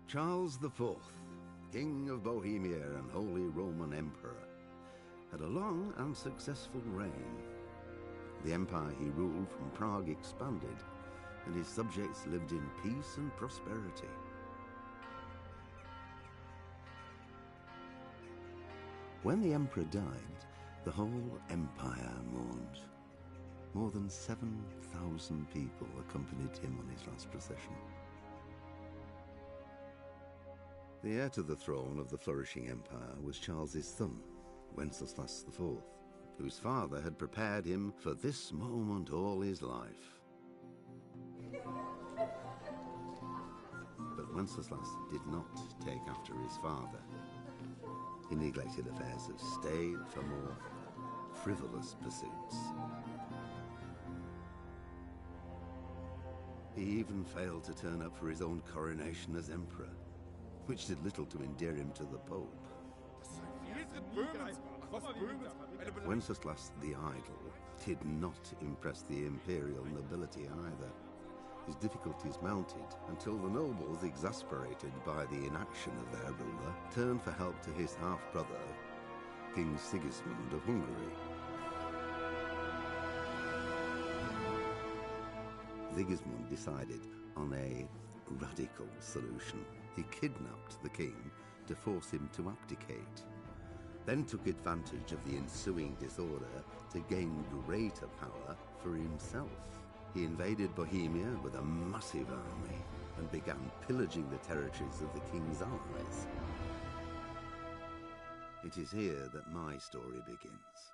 Charles IV, King of Bohemia and Holy Roman Emperor, had a long and successful reign. The empire he ruled from Prague expanded, and his subjects lived in peace and prosperity. When the emperor died, the whole empire mourned. More than 7,000 people accompanied him on his last procession. The heir to the throne of the flourishing empire was Charles's son, Wenceslas IV, whose father had prepared him for this moment all his life. But Wenceslas did not take after his father. He neglected affairs of state for more frivolous pursuits. He even failed to turn up for his own coronation as emperor, which did little to endear him to the Pope. Wenceslas the Idle did not impress the imperial nobility either. His difficulties mounted until the nobles, exasperated by the inaction of their ruler, turned for help to his half-brother, King Sigismund of Hungary. Sigismund decided on a radical solution. He kidnapped the king to force him to abdicate, then took advantage of the ensuing disorder to gain greater power for himself. He invaded Bohemia with a massive army and began pillaging the territories of the king's allies. It is here that my story begins.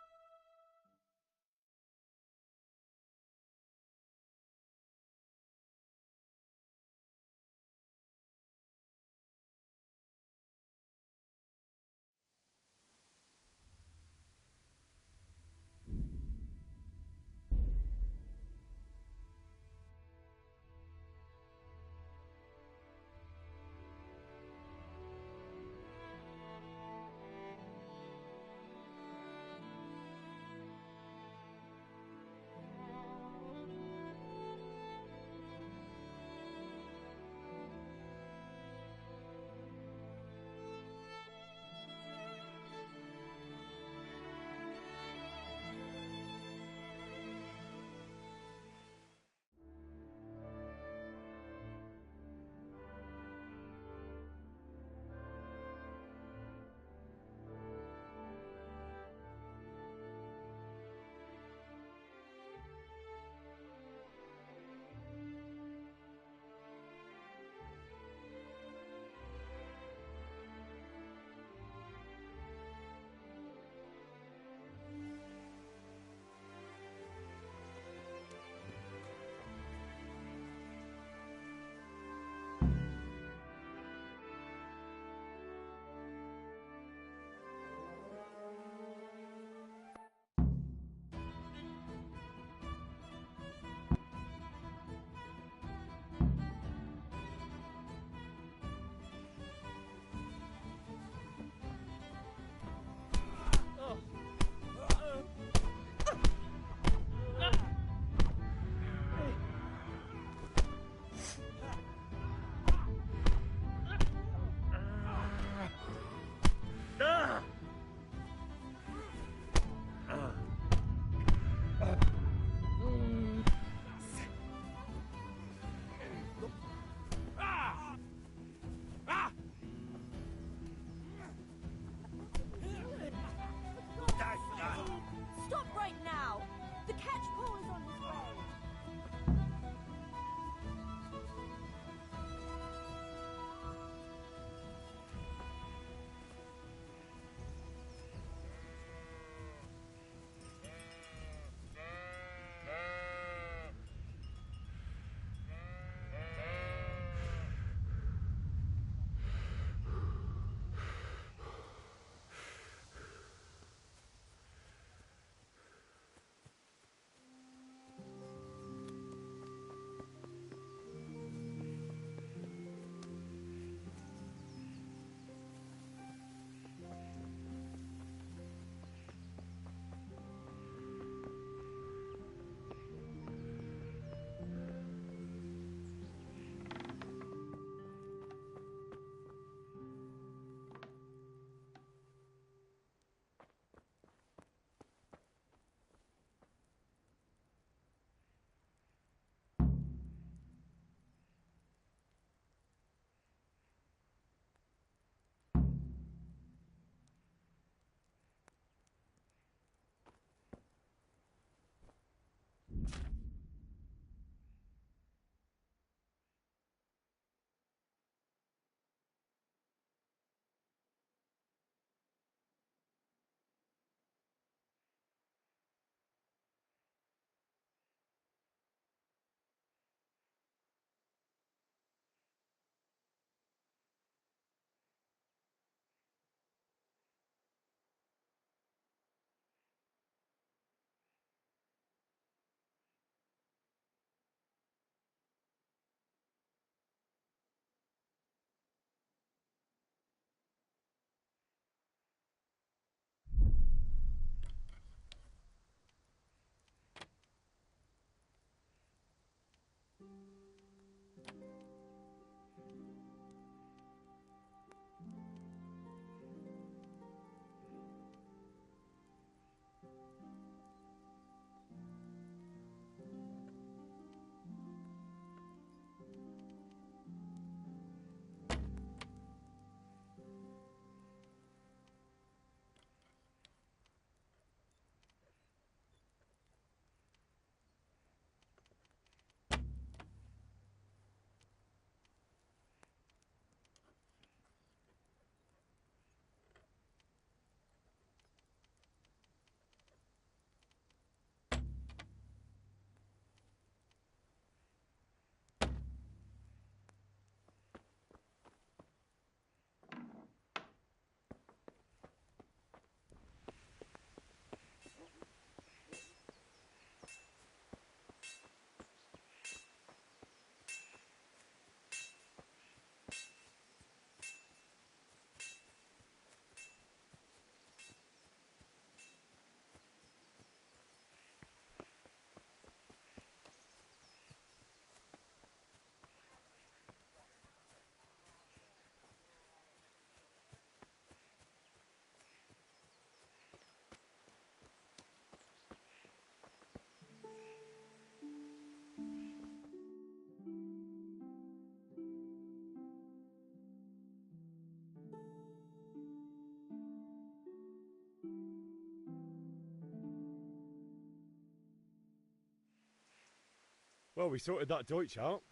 Well, we sorted that Deutsch out.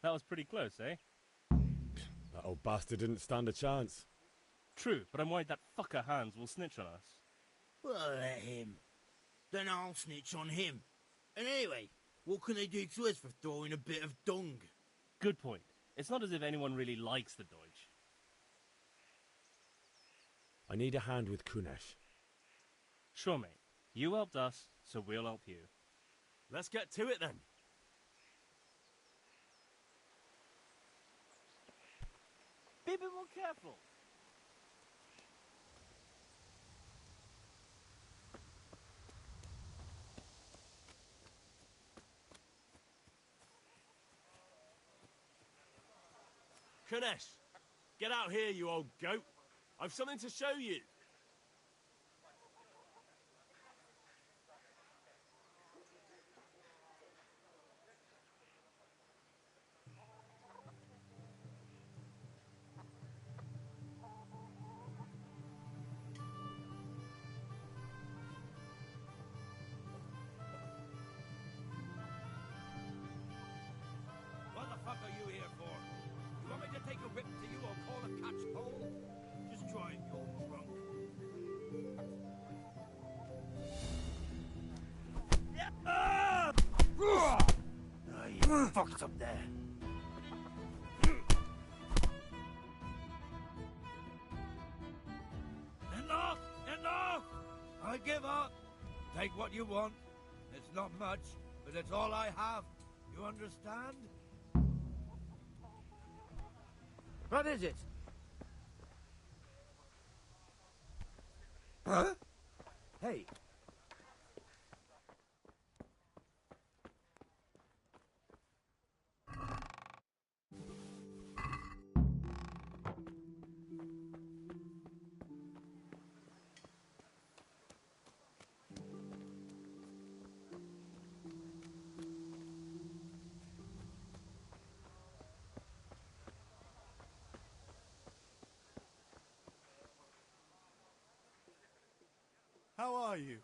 That was pretty close, eh? That old bastard didn't stand a chance. True, but I'm worried that fucker Hans will snitch on us. Well, let him. Then I'll snitch on him. And anyway, what can they do to us for throwing a bit of dung? Good point. It's not as if anyone really likes the Deutsch. I need a hand with Kunesh. Sure, mate. You helped us, so we'll help you. Let's get to it then. Be a bit more careful. Kunesh, get out here, you old goat. I've something to show you. What the fuck are you here for? You want me to take a rip to you or call a catch pole? Just drive, you're drunk. You fucked up there. Enough! Enough! I give up. Take what you want. It's not much, but it's all I have. You understand? What is it? Huh? Hey. How are you?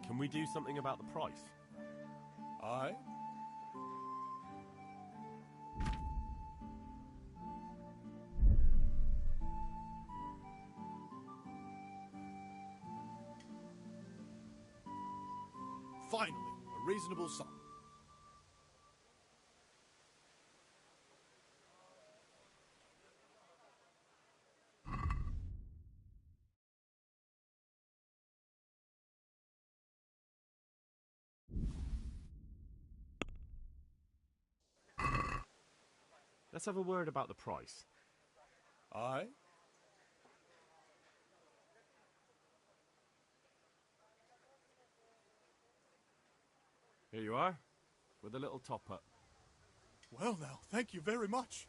Can we do something about the price? Aye. Finally, a reasonable sum. Let's have a word about the price. Aye. Here you are, with a little top-up. Well now, thank you very much.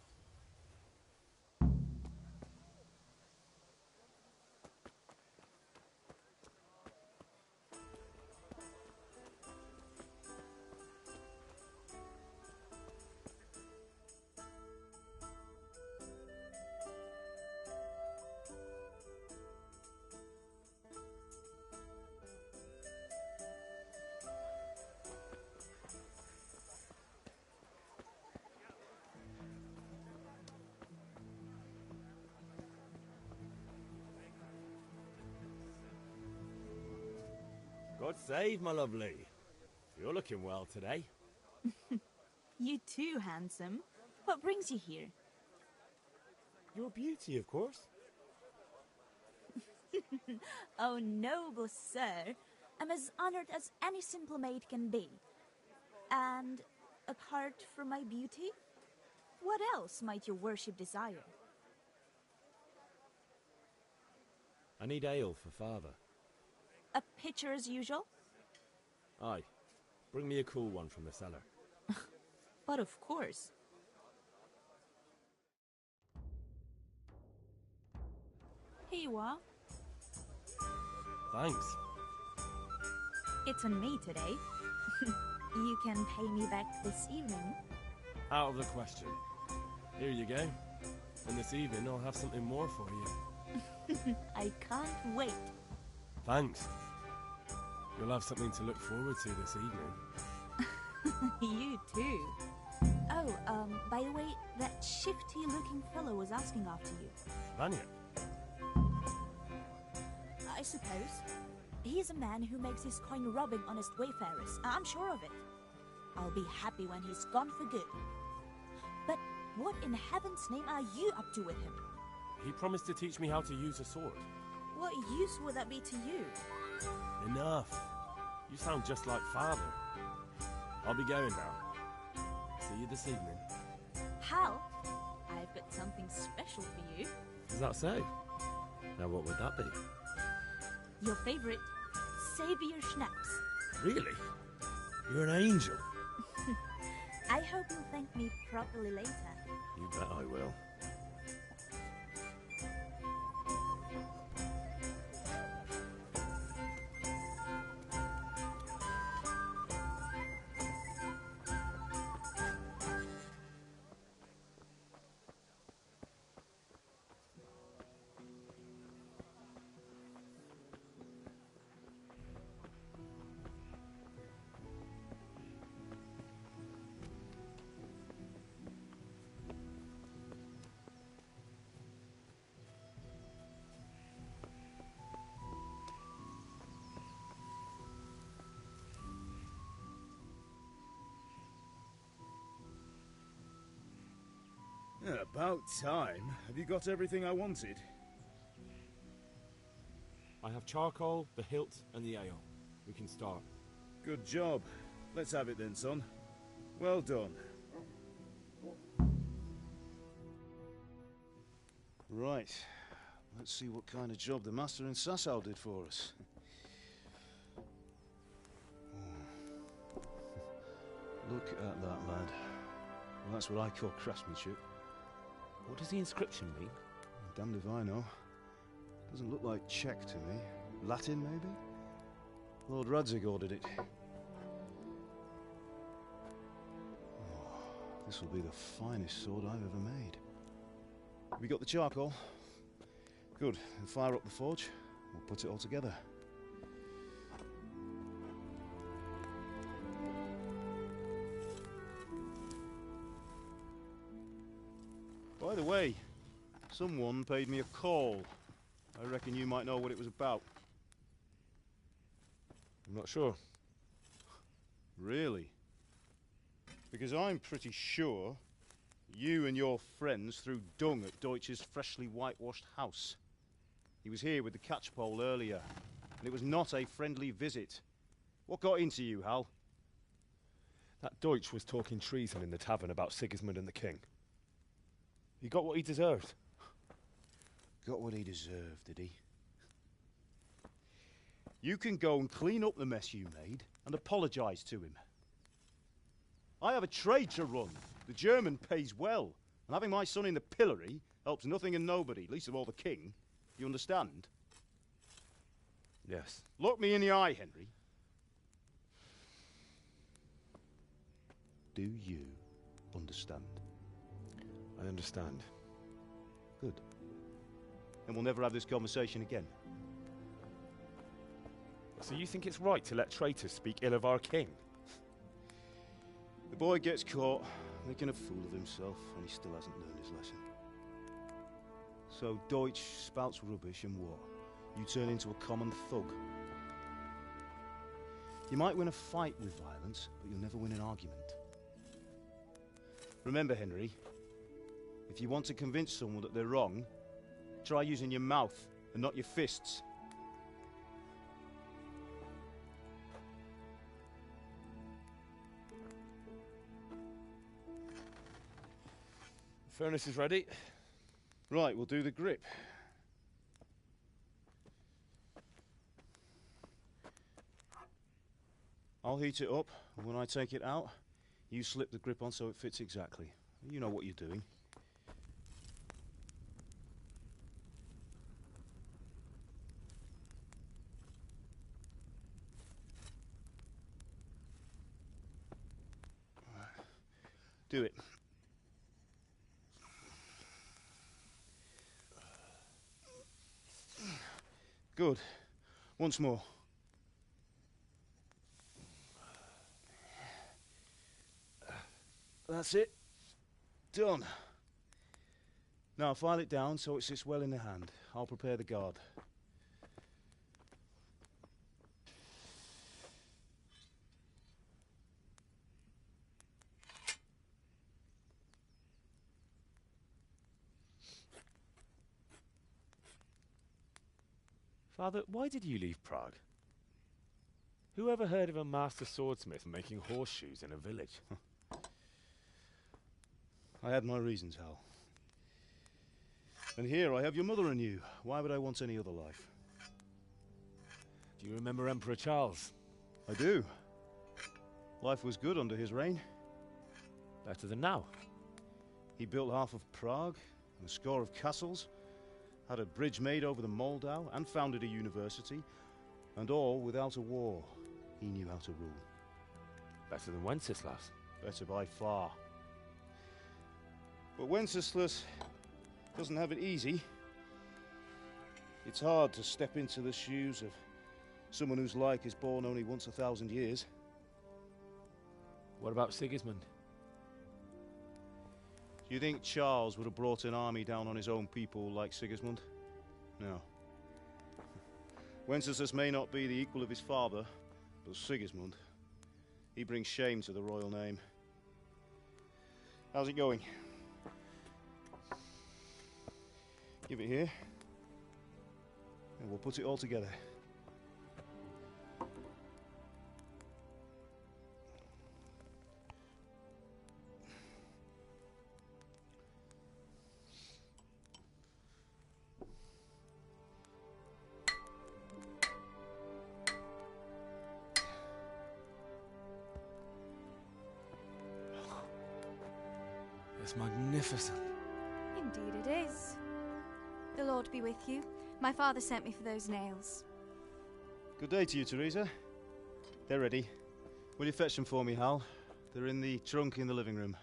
God save, my lovely. You're looking well today. You too, handsome. What brings you here? Your beauty, of course. Oh, noble sir. I'm as honored as any simple maid can be. And apart from my beauty, what else might your worship desire? I need ale for father. A pitcher as usual? Aye. Bring me a cool one from the cellar. But of course. Here you are. Thanks. It's on me today. You can pay me back this evening. Out of the question. Here you go. And this evening I'll have something more for you. I can't wait. Thanks. You'll have something to look forward to this evening. You too. Oh, by the way, that shifty-looking fellow was asking after you. Vanya? I suppose. He's a man who makes his coin robbing honest wayfarers. I'm sure of it. I'll be happy when he's gone for good. But what in heaven's name are you up to with him? He promised to teach me how to use a sword. What use would that be to you? Enough. You sound just like father. I'll be going now. See you this evening. Hal, I've got something special for you. Is that so? Now what would that be? Your favorite, Savior Schnapps. Really? You're an angel. I hope you'll thank me properly later. You bet I will. Yeah, about time. Have you got everything I wanted? I have charcoal, the hilt, and the ale. We can start. Good job. Let's have it then, son. Well done. Right. Let's see what kind of job the master in Sasau did for us. Look at that, lad. Well, that's what I call craftsmanship. What does the inscription mean? Damned if I know. Doesn't look like Czech to me. Latin, maybe? Lord Radzig ordered it. Oh, this will be the finest sword I've ever made. Have you got the charcoal? Good. Then fire up the forge. We'll put it all together. By the way, someone paid me a call. I reckon you might know what it was about. I'm not sure. Really? Because I'm pretty sure you and your friends threw dung at Deutsch's freshly whitewashed house. He was here with the catchpole earlier, and it was not a friendly visit. What got into you, Hal? That Deutsch was talking treason in the tavern about Sigismund and the king. He got what he deserved. Got what he deserved, did he? You can go and clean up the mess you made and apologise to him. I have a trade to run. The German pays well, and having my son in the pillory helps nothing and nobody, least of all the king. You understand? Yes. Look me in the eye, Henry. Do you understand? I understand. Good. And we'll never have this conversation again. So you think it's right to let traitors speak ill of our king? The boy gets caught, making a fool of himself, and he still hasn't learned his lesson. So Deutsch spouts rubbish, and what? You turn into a common thug. You might win a fight with violence, but you'll never win an argument. Remember, Henry, if you want to convince someone that they're wrong, try using your mouth and not your fists. The furnace is ready. Right, we'll do the grip. I'll heat it up, and when I take it out, you slip the grip on so it fits exactly. You know what you're doing. Do it. Good. Once more. That's it. Done. Now file it down so it sits well in the hand. I'll prepare the guard. Father, why did you leave Prague? Who ever heard of a master swordsmith making horseshoes in a village? I had my reasons, Hal. And here I have your mother and you. Why would I want any other life? Do you remember Emperor Charles? I do. Life was good under his reign. Better than now. He built half of Prague, and a score of castles, had a bridge made over the Moldau, and founded a university, and all without a war. He knew how to rule. Better than Wenceslas. Better by far. But Wenceslas doesn't have it easy. It's hard to step into the shoes of someone whose like is born only once 1,000 years. What about Sigismund? Do you think Charles would have brought an army down on his own people like Sigismund? No. Wenceslas may not be the equal of his father, but Sigismund, he brings shame to the royal name. How's it going? Give it here, and we'll put it all together. It's magnificent. Indeed it is. The Lord be with you. My father sent me for those nails. Good day to you, Teresa. They're ready. Will you fetch them for me, Hal? They're in the trunk in the living room.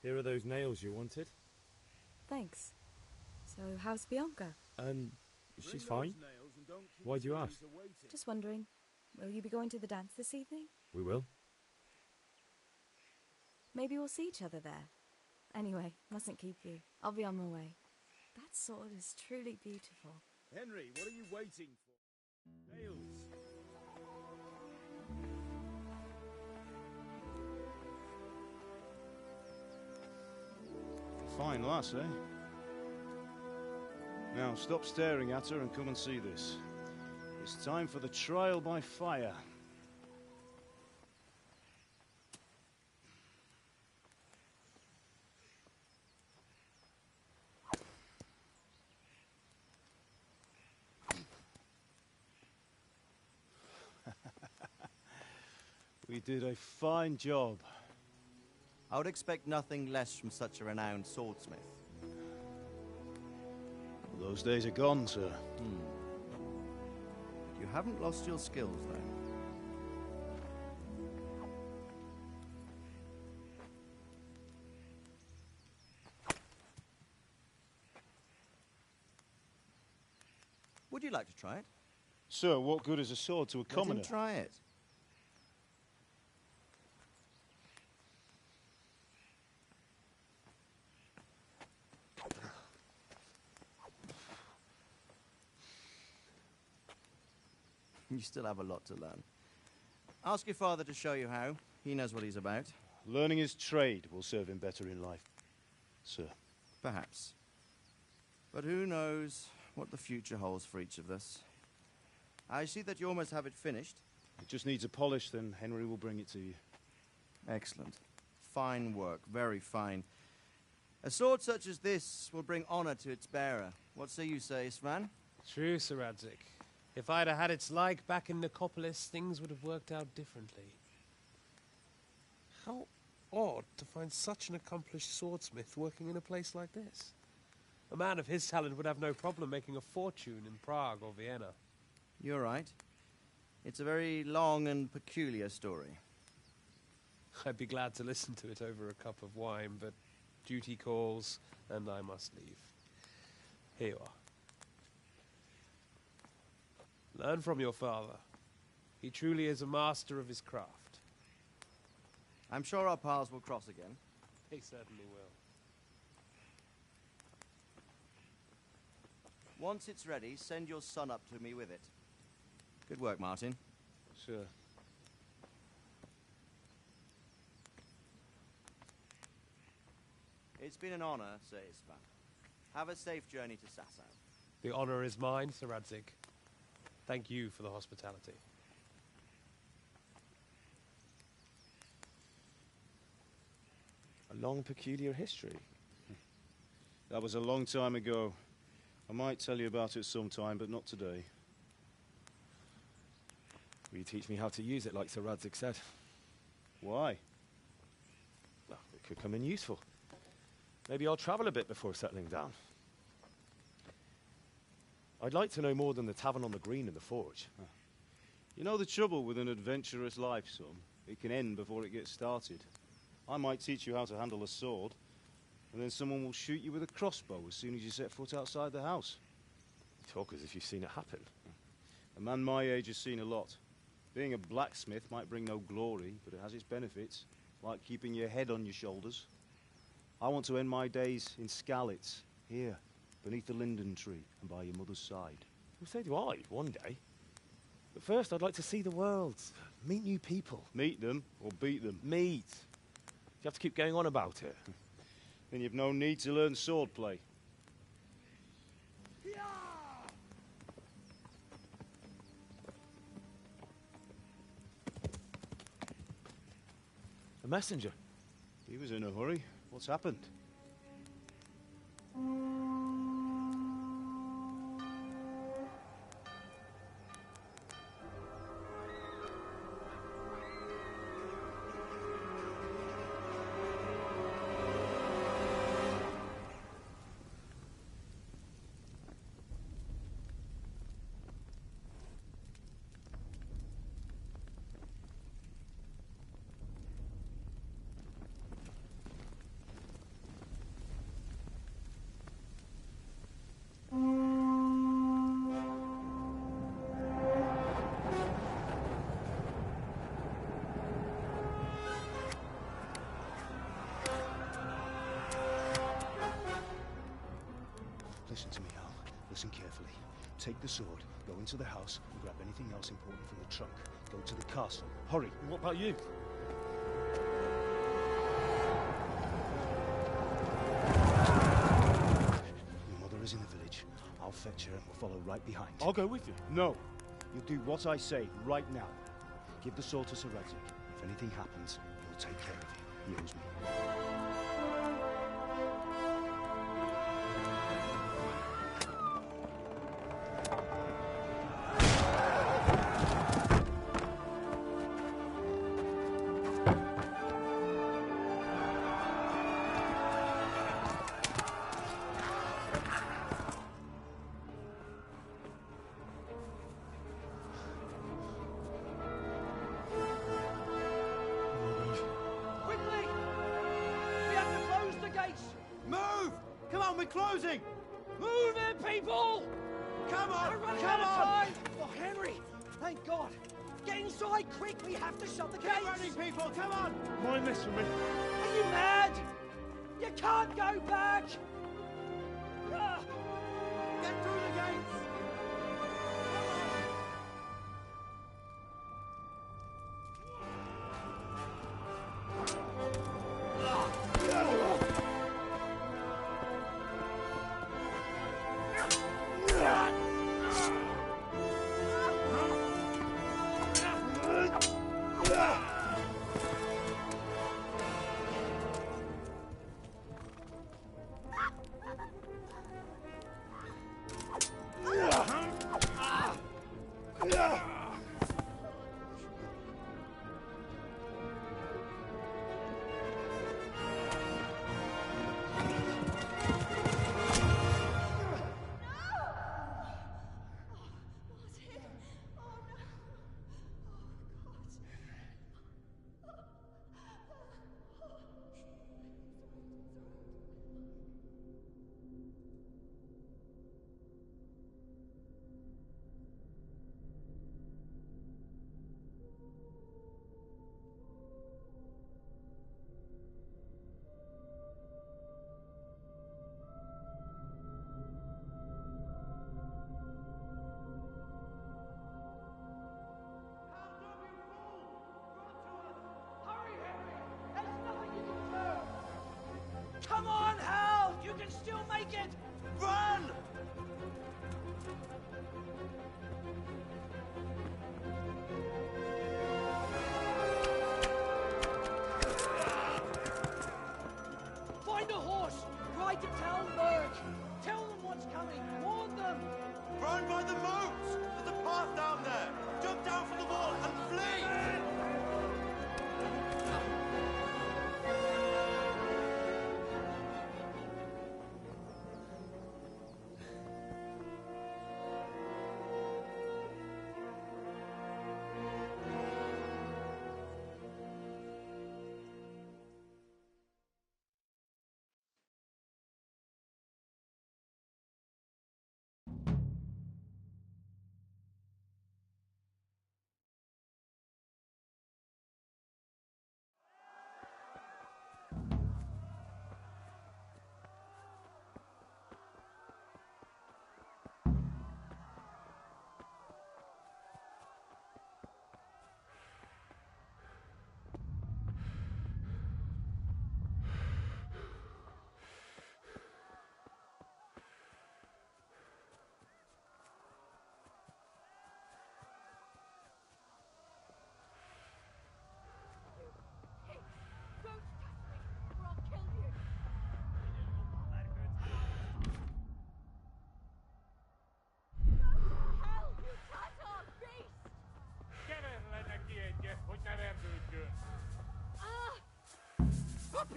Here are those nails you wanted. Thanks. So, how's Bianca? She's fine. Why do you ask? Just wondering, will you be going to the dance this evening? We will. Maybe we'll see each other there. Anyway, mustn't keep you. I'll be on my way. That sword is truly beautiful. Henry, what are you waiting for? Nails. Fine lass, eh? Now stop staring at her and come and see this. It's time for the trial by fire. You did a fine job. I would expect nothing less from such a renowned swordsmith. Those days are gone, sir. You haven't lost your skills, though. Would you like to try it? Sir, what good is a sword to a commoner? Let him try it. You still have a lot to learn. Ask your father to show you how. He knows what he's about. Learning his trade will serve him better in life, sir. Perhaps. But who knows what the future holds for each of us. I see that you almost have it finished. It just needs a polish, then Henry will bring it to you. Excellent. Fine work, very fine. A sword such as this will bring honor to its bearer. What say you, Svan? True, Sir Radzig. If I'd have had its like back in Nicopolis, things would have worked out differently. How odd to find such an accomplished swordsmith working in a place like this. A man of his talent would have no problem making a fortune in Prague or Vienna. You're right. It's a very long and peculiar story. I'd be glad to listen to it over a cup of wine, but duty calls, and I must leave. Here you are. Learn from your father. He truly is a master of his craft. I'm sure our paths will cross again. He certainly will. Once it's ready, send your son up to me with it. Good work, Martin. Sir. It's been an honor, Sir Isvan. Have a safe journey to Sasau. The honor is mine, Sir Radzig. Thank you for the hospitality. A long, peculiar history. That was a long time ago. I might tell you about it sometime, but not today. Will you teach me how to use it, like Sir Radzig said? Why? Well, it could come in useful. Maybe I'll travel a bit before settling down. I'd like to know more than the tavern on the green and the forge. You know the trouble with an adventurous life, son? It can end before it gets started. I might teach you how to handle a sword, and then someone will shoot you with a crossbow as soon as you set foot outside the house. You talk as if you've seen it happen. A man my age has seen a lot. Being a blacksmith might bring no glory, but it has its benefits, like keeping your head on your shoulders. I want to end my days in Skalitz, here, beneath the linden tree and by your mother's side. Well, so do I, one day. But first, I'd like to see the world, meet new people. Meet them or beat them? Meet. You have to keep going on about it. Then you've no need to learn swordplay. A messenger. He was in a hurry. What's happened? Listen to me, Hal. Listen carefully. Take the sword, go into the house, and grab anything else important from the trunk. Go to the castle. Hurry. And what about you? Your mother is in the village. I'll fetch her and we'll follow right behind. I'll go with you. No. You'll do what I say right now. Give the sword to Sir Radzig. If anything happens, he'll take care of you. He owes me. on, we're closing! Move it, people! Come on! We're running Come out of on! time! Oh, Henry! Thank God! Get inside, quick! We have to shut the gates! Get running, people! Come on! Mind this for me. Are you mad? You can't go back! Ah! Get through the gates! Come on, Hal! You can still make it! Run! Find a horse! Ride to Talmberg! Tell them what's coming! Warn them! Run by the moats! There's a path down there! Jump down from the wall and flee!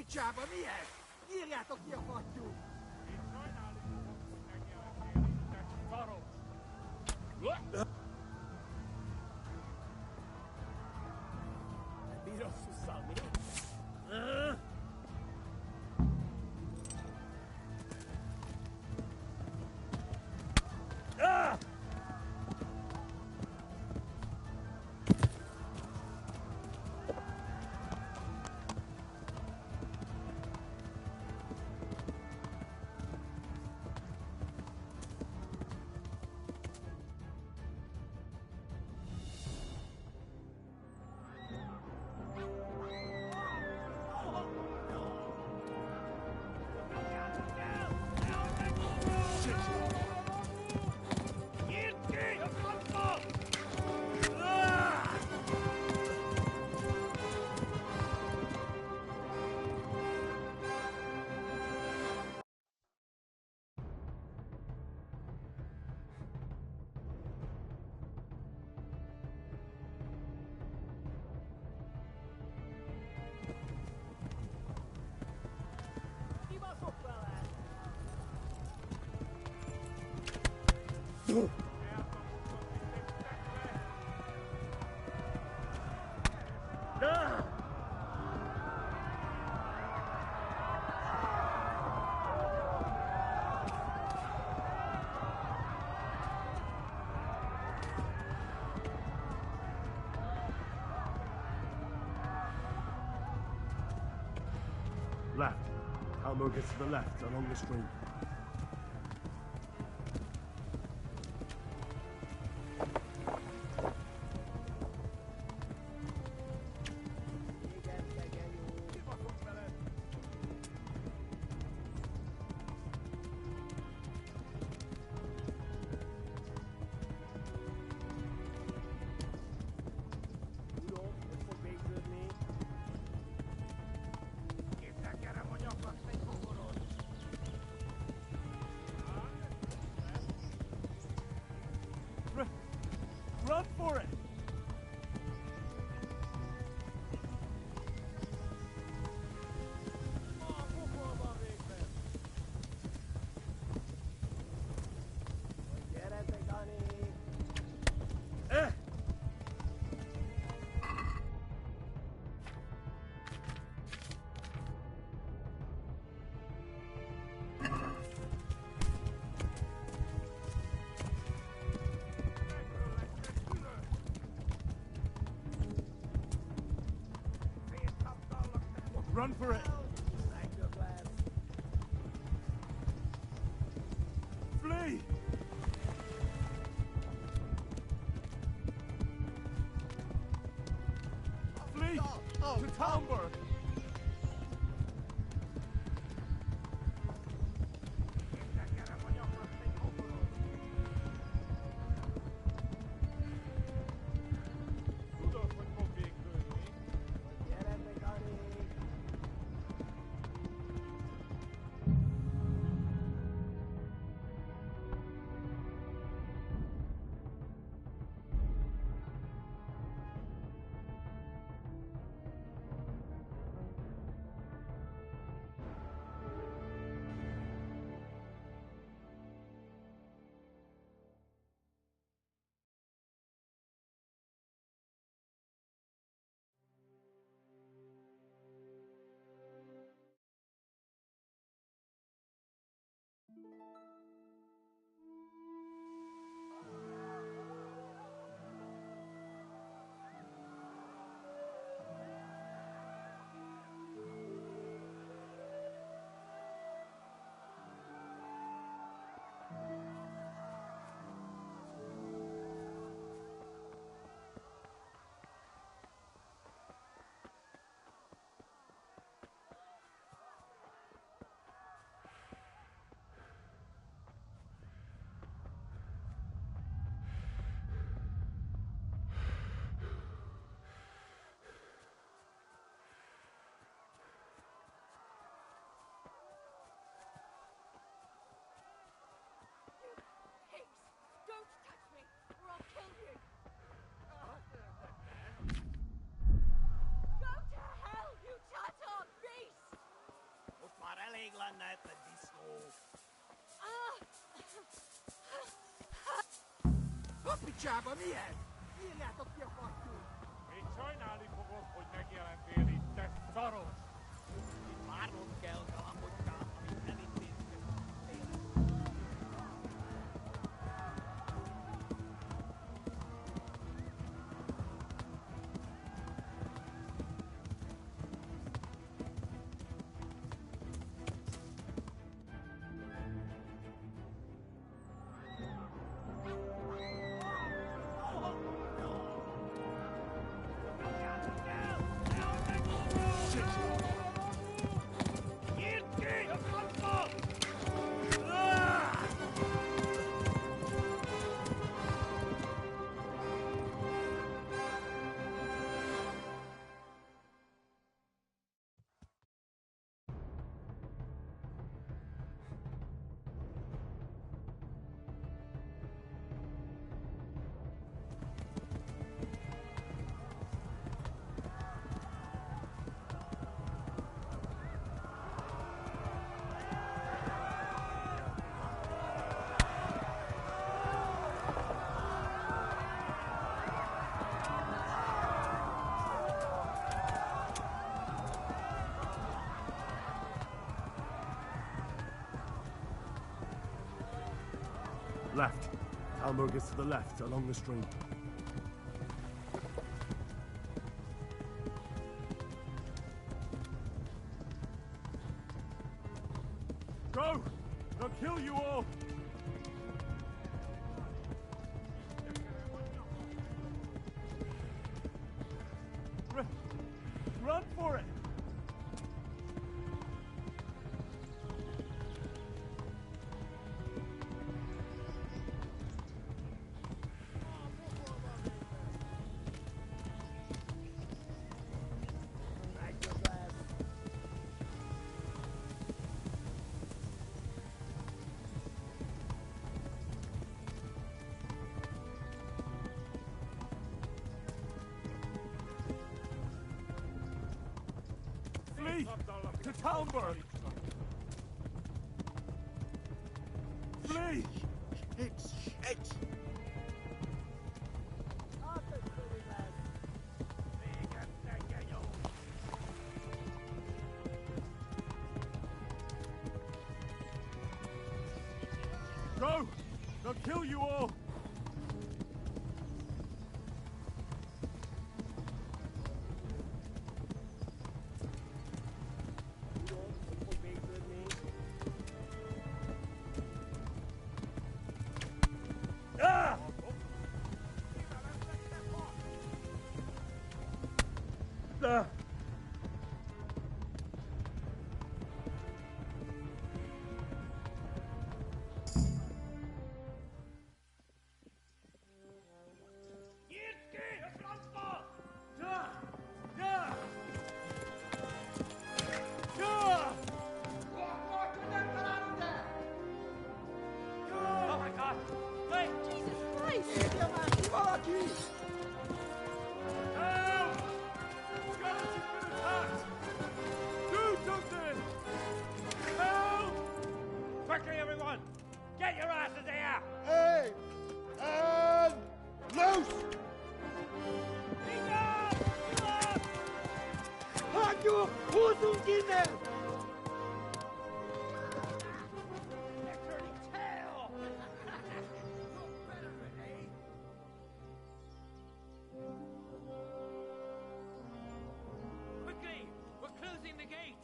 Picsába milyen? Írjátok ki a fattyút! Bírod szusszalni? Left. Talmud is to the left, along the stream. Run for it! Run for it! Flee! Flee! To Talmberg! Picsába, mi ez? Írjátok ki a fattyút! Még sajnálni fogod, hogy megjelentél itt, te szaros! Itt várnod kell, Galamotykám, amit nem intéztünk. Left. Talmberg is to the left, along the stream. kill you all! Run for it! Flee to Talmberg! Flee! Shit! Go! They'll kill you all! Quickly, everyone! Get your asses here! Hey! And loose! Hanju, Husungine! They're turning tail! Quickly! We're closing the gate!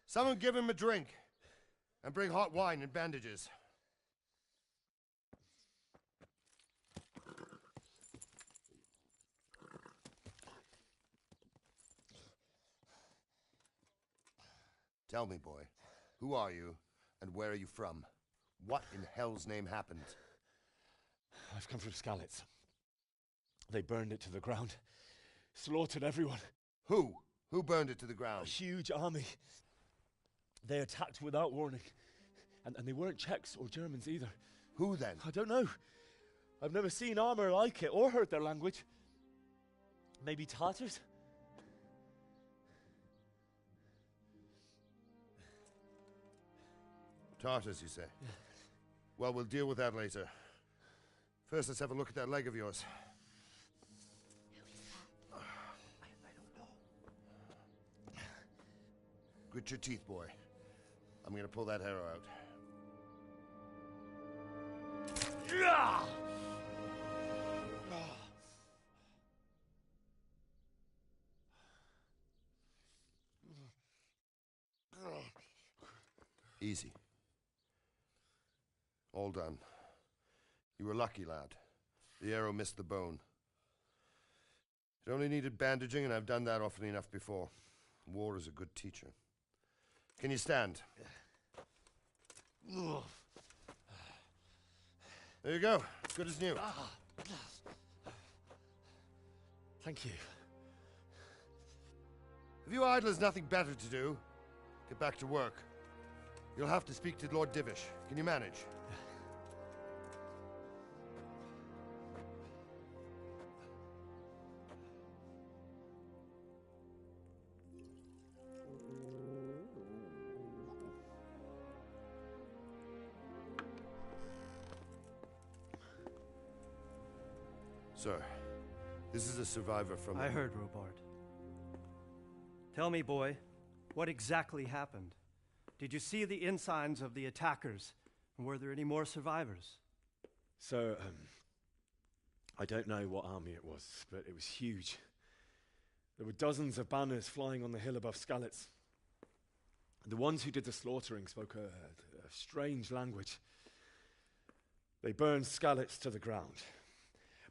Someone give him a drink. And bring hot wine and bandages. Tell me, boy, who are you and where are you from? What in hell's name happened? I've come from Skalitz. They burned it to the ground. Slaughtered everyone. Who? Who burned it to the ground? A huge army. They attacked without warning. And they weren't Czechs or Germans either. Who then? I don't know. I've never seen armor like it or heard their language. Maybe Tatars? Tartars, you say? Well, we'll deal with that later. First, let's have a look at that leg of yours. Grit your teeth, boy. I'm gonna pull that arrow out. Easy. All done. You were lucky, lad. The arrow missed the bone. It only needed bandaging, and I've done that often enough before. War is a good teacher. Can you stand? There you go. Good as new. Thank you. If you idlers nothing better to do, get back to work. You'll have to speak to Lord Divish. Can you manage? Sir, This is a survivor from... I heard, Robard. Tell me, boy, what exactly happened? Did you see the ensigns of the attackers? And were there any more survivors? So, I don't know what army it was, but it was huge. There were dozens of banners flying on the hill above Skalitz. The ones who did the slaughtering spoke a strange language. They burned Skalitz to the ground,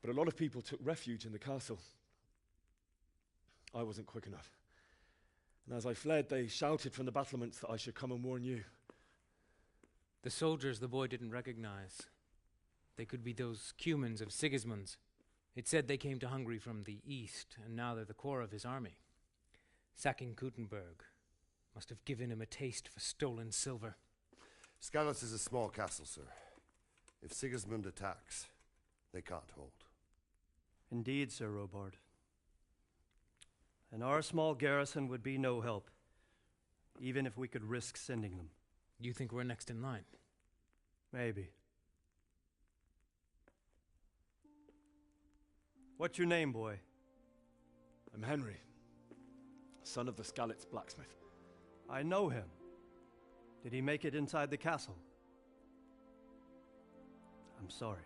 but a lot of people took refuge in the castle. I wasn't quick enough. And as I fled, they shouted from the battlements that I should come and warn you. The soldiers the boy didn't recognize. They could be those Cumans of Sigismund's. It said they came to Hungary from the east, and now they're the core of his army. Sacking Gutenberg must have given him a taste for stolen silver. Skalitz is a small castle, sir. If Sigismund attacks, they can't hold. Indeed, Sir Robard. And our small garrison would be no help, even if we could risk sending them. You think we're next in line? Maybe. What's your name, boy? I'm Henry, son of the Skalitz blacksmith. I know him. Did he make it inside the castle? I'm sorry.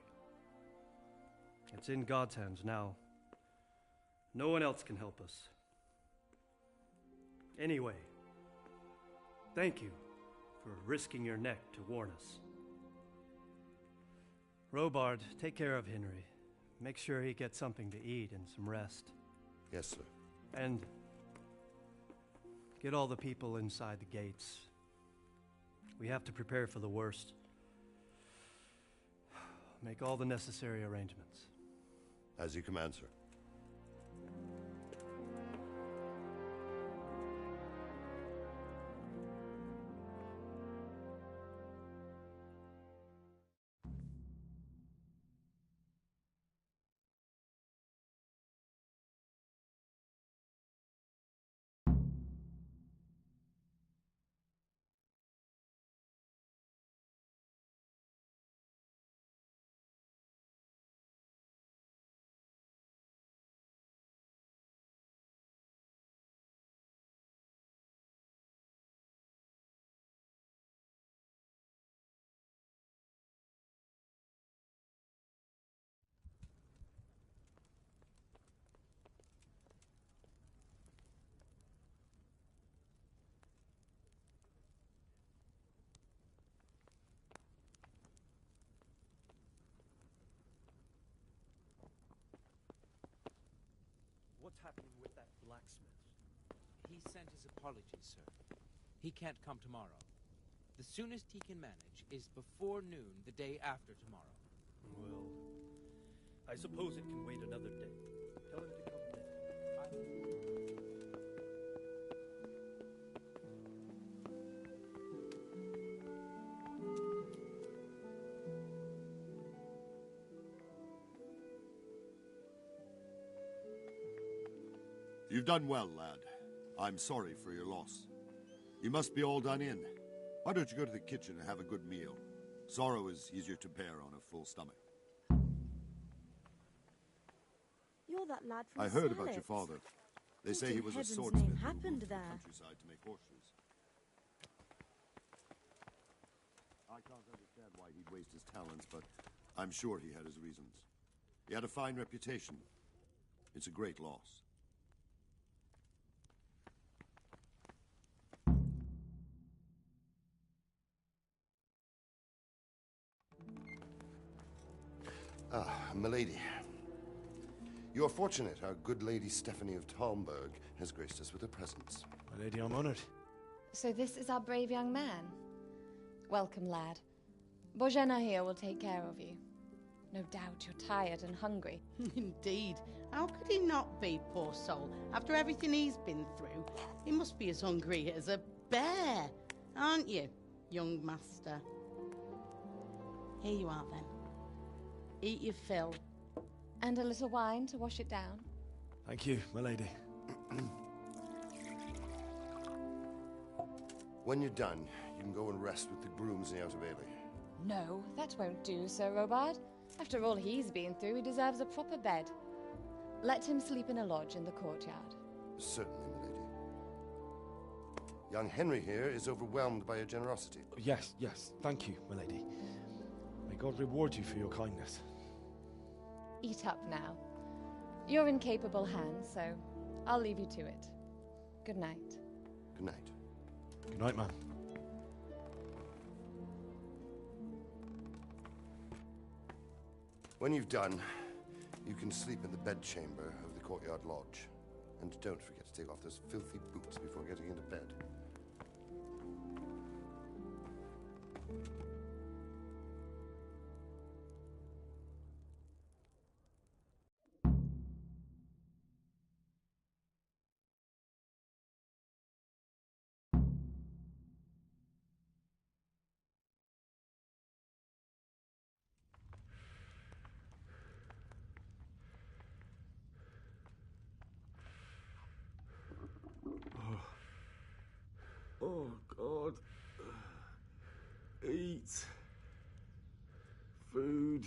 It's in God's hands now. No one else can help us. Anyway, thank you for risking your neck to warn us. Robard, take care of Henry. Make sure he gets something to eat and some rest. Yes, sir. And get all the people inside the gates. We have to prepare for the worst. Make all the necessary arrangements. As you command, sir. What's happening with that blacksmith? He sent his apologies, sir. He can't come tomorrow. The soonest he can manage is before noon the day after tomorrow. Well, I suppose it can wait another day. Tell him to come then. You've done well, lad. I'm sorry for your loss. You must be all done in. Why don't you go to the kitchen and have a good meal? Sorrow is easier to bear on a full stomach. You're that lad from I heard about Skalitz. your father. They What say he in was a heaven's swordsmith name who happened moved to the there? countryside to make horseshoes. I can't understand why he'd waste his talents, but I'm sure he had his reasons. He had a fine reputation. It's a great loss. Ah, milady. You are fortunate our good lady Stephanie of Talmberg has graced us with her presence. My lady, I'm honored. So this is our brave young man. Welcome, lad. Bozhena here will take care of you. No doubt you're tired and hungry. Indeed. How could he not be, poor soul? After everything he's been through, he must be as hungry as a bear, aren't you, young master? Here you are, then. Eat your fill. And a little wine to wash it down. Thank you, my lady. When you're done, you can go and rest with the grooms in the Outer Bailey. No, that won't do, Sir Robard. After all he's been through, he deserves a proper bed. Let him sleep in a lodge in the courtyard. Certainly, milady. Young Henry here is overwhelmed by your generosity. Yes, yes. Thank you, milady. May God reward you for your kindness. Eat up now. You're in capable hands, so I'll leave you to it. Good night. Good night. Good night, ma'am. When you've done, you can sleep in the bedchamber of the courtyard lodge. And don't forget to take off those filthy boots before getting into bed. Oh, God. Eat. Food.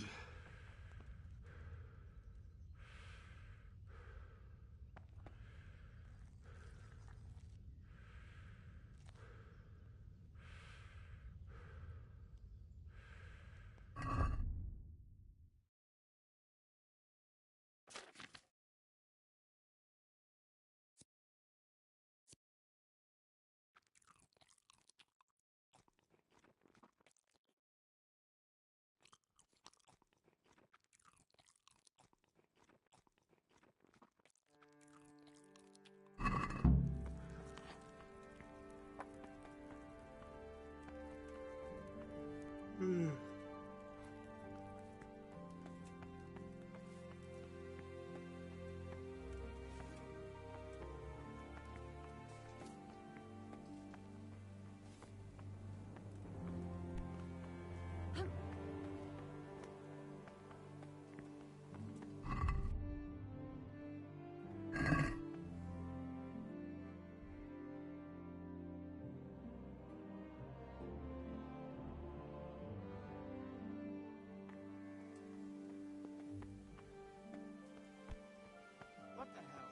What the hell?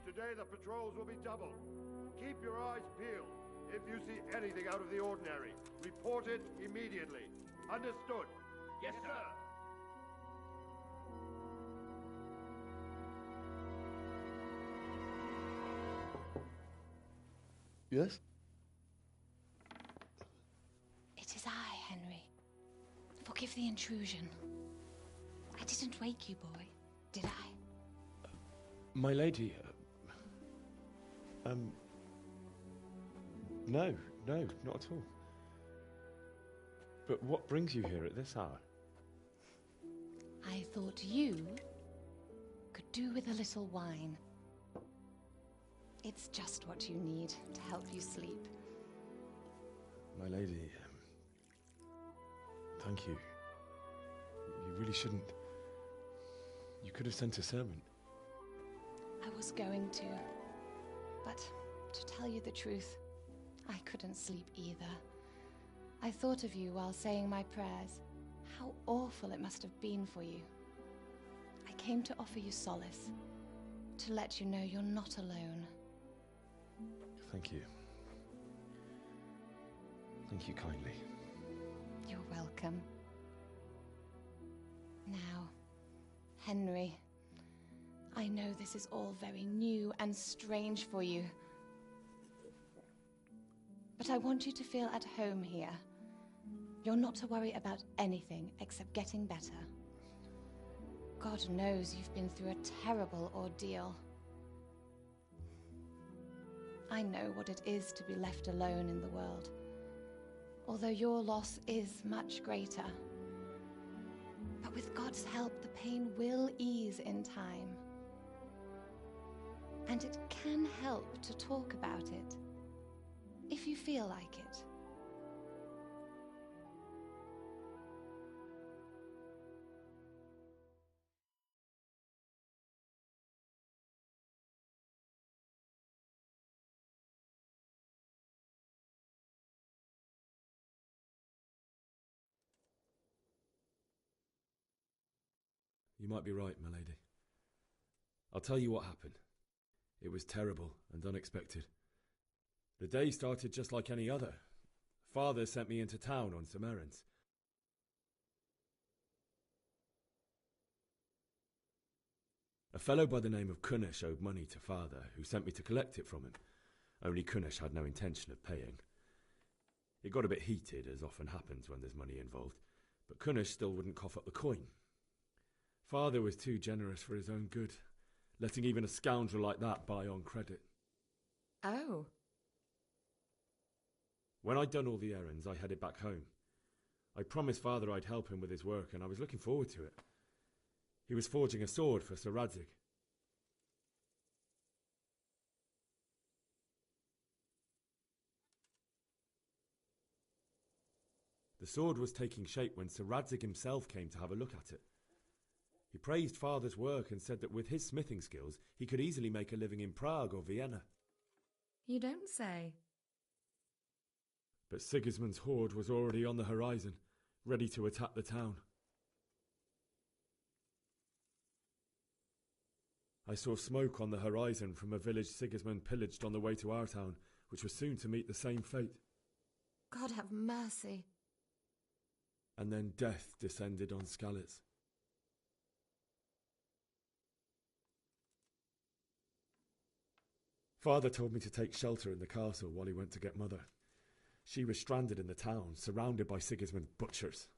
Today the patrols will be doubled. Keep your eyes peeled. If you see anything out of the ordinary, report it immediately. Understood? Yes, sir. Yes? It is I, Henry. Forgive the intrusion. I didn't wake you, boy, did I? My lady, no, not at all. But what brings you here at this hour? I thought you could do with a little wine. It's just what you need to help you sleep. My lady, thank you. You really shouldn't. You could have sent a servant. I was going to, but to tell you the truth, I couldn't sleep either. I thought of you while saying my prayers. How awful it must have been for you. I came to offer you solace, to let you know you're not alone. Thank you. Thank you kindly. You're welcome. Now, Henry, I know this is all very new and strange for you. But I want you to feel at home here. You're not to worry about anything except getting better. God knows you've been through a terrible ordeal. I know what it is to be left alone in the world, although your loss is much greater. But with God's help, the pain will ease in time. And it can help to talk about it, if you feel like it. You might be right, my lady. I'll tell you what happened. It was terrible and unexpected. The day started just like any other. Father sent me into town on some errands. A fellow by the name of Kunnish owed money to Father, who sent me to collect it from him. Only Kunnish had no intention of paying. It got a bit heated, as often happens when there's money involved, but Kunnish still wouldn't cough up the coin. Father was too generous for his own good, letting even a scoundrel like that buy on credit. Oh. When I'd done all the errands, I headed back home. I promised Father I'd help him with his work, and I was looking forward to it. He was forging a sword for Sir Radzig. The sword was taking shape when Sir Radzig himself came to have a look at it. He praised Father's work and said that with his smithing skills, he could easily make a living in Prague or Vienna. You don't say. But Sigismund's horde was already on the horizon, ready to attack the town. I saw smoke on the horizon from a village Sigismund pillaged on the way to our town, which was soon to meet the same fate. God have mercy. And then death descended on Skalitz. Father told me to take shelter in the castle while he went to get Mother. She was stranded in the town, surrounded by Sigismund's butchers.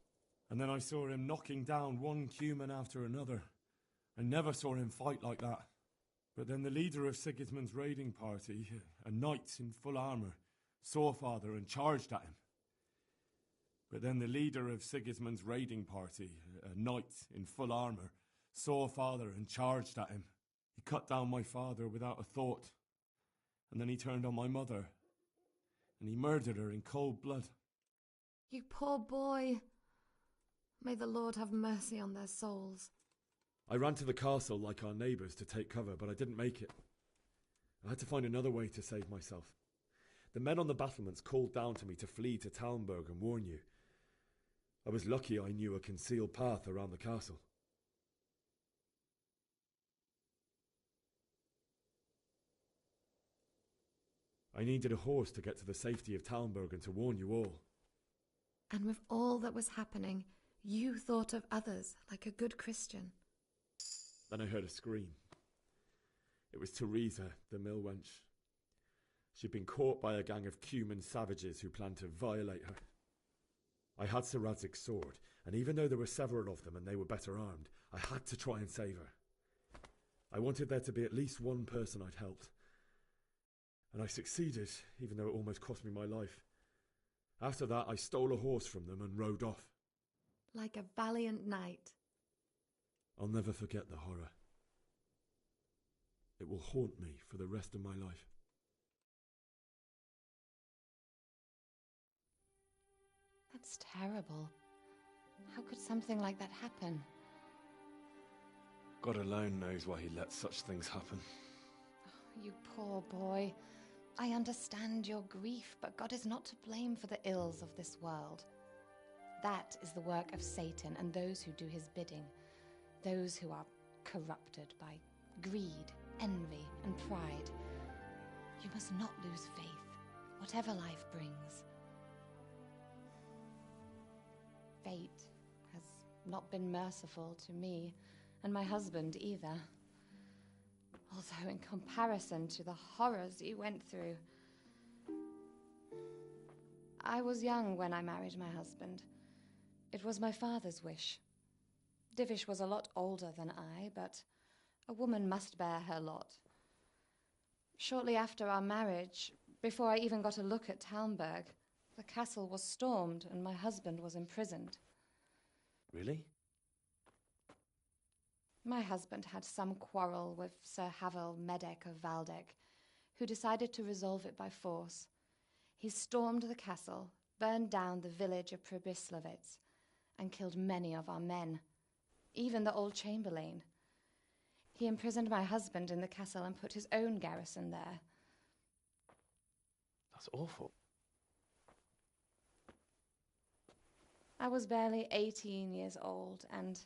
And then I saw him knocking down one human after another. I never saw him fight like that. But then the leader of Sigismund's raiding party, a knight in full armour, saw Father and charged at him. But then the leader of Sigismund's raiding party, a knight in full armour, saw Father and charged at him. He cut down my father without a thought. And then he turned on my mother, and he murdered her in cold blood. You poor boy. May the Lord have mercy on their souls. I ran to the castle like our neighbours to take cover, but I didn't make it. I had to find another way to save myself. The men on the battlements called down to me to flee to Talmberg and warn you. I was lucky I knew a concealed path around the castle. I needed a horse to get to the safety of Talmberg and to warn you all. And with all that was happening, you thought of others like a good Christian. Then I heard a scream. It was Teresa, the mill wench. She'd been caught by a gang of Cuman savages who planned to violate her. I had Sir Radzig's sword, and even though there were several of them and they were better armed, I had to try and save her. I wanted there to be at least one person I'd helped. And I succeeded, even though it almost cost me my life. After that, I stole a horse from them and rode off. Like a valiant knight. I'll never forget the horror. It will haunt me for the rest of my life. That's terrible. How could something like that happen? God alone knows why he lets such things happen. Oh, you poor boy. I understand your grief, but God is not to blame for the ills of this world. That is the work of Satan and those who do his bidding. Those who are corrupted by greed, envy, and pride. You must not lose faith, whatever life brings. Fate has not been merciful to me, and my husband either. Although in comparison to the horrors he went through. I was young when I married my husband. It was my father's wish. Divish was a lot older than I, but a woman must bear her lot. Shortly after our marriage, before I even got a look at Talmberg, the castle was stormed and my husband was imprisoned. Really? My husband had some quarrel with Sir Havel Medek of Valdek, who decided to resolve it by force. He stormed the castle, burned down the village of Probislavitz, and killed many of our men, even the old chamberlain. He imprisoned my husband in the castle and put his own garrison there. That's awful. I was barely 18 years old, and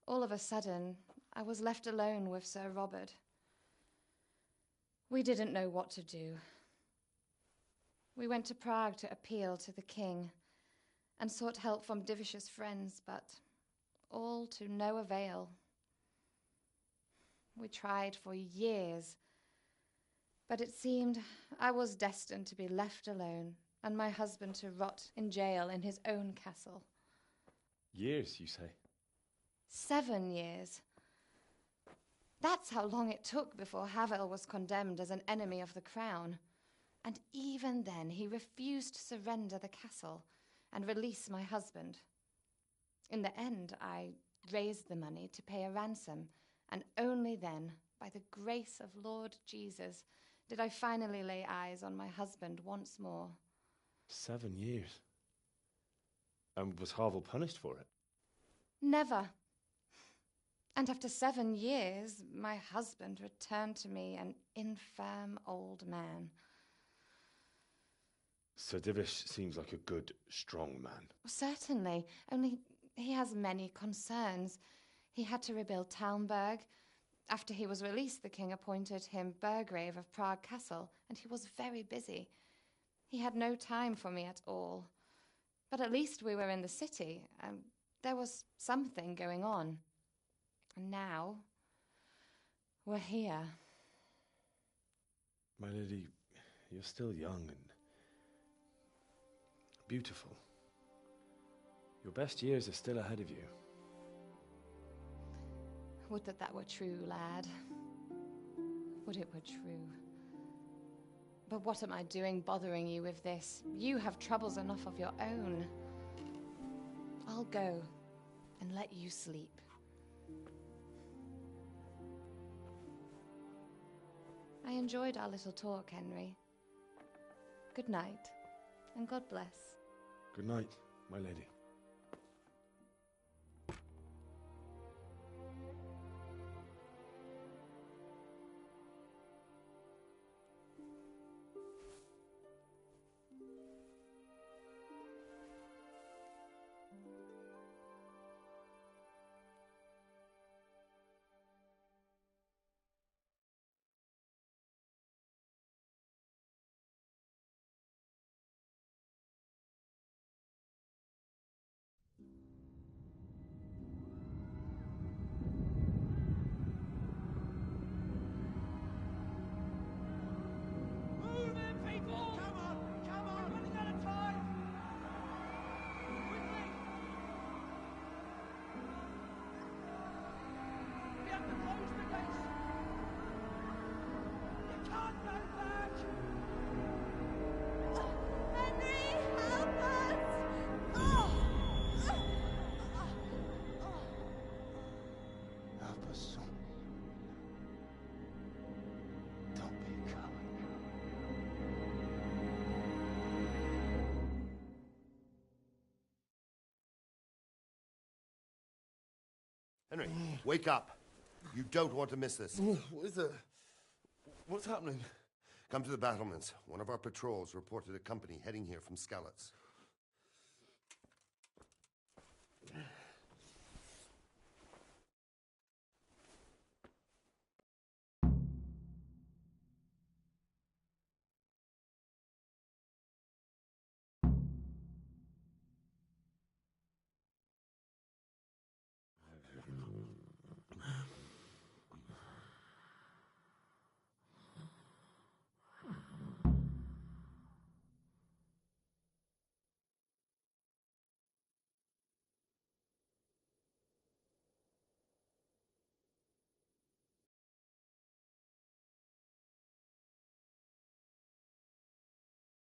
all of a sudden, I was left alone with Sir Robert. We didn't know what to do. We went to Prague to appeal to the king and sought help from Divish's friends, but all to no avail. We tried for years, but it seemed I was destined to be left alone and my husband to rot in jail in his own castle. Years, you say? 7 years. That's how long it took before Havel was condemned as an enemy of the crown. And even then he refused to surrender the castle and release my husband. In the end, I raised the money to pay a ransom, and only then, by the grace of Lord Jesus, did I finally lay eyes on my husband once more. 7 years? And was Havel punished for it? Never. And after 7 years, my husband returned to me an infirm old man. Sir Divish seems like a good, strong man. Certainly, only he has many concerns. He had to rebuild Talmberg. After he was released, the king appointed him Burgrave of Prague Castle, and he was very busy. He had no time for me at all. But at least we were in the city, and there was something going on. And now, we're here. My lady, you're still young and beautiful. Your best years are still ahead of you. Would that that were true, lad. Would it were true. But what am I doing bothering you with this? You have troubles enough of your own. I'll go and let you sleep. I enjoyed our little talk, Henry. Good night, and God bless. Good night, my lady. Henry, wake up. You don't want to miss this. What is it? What's happening? Come to the battlements. One of our patrols reported a company heading here from Skalitz.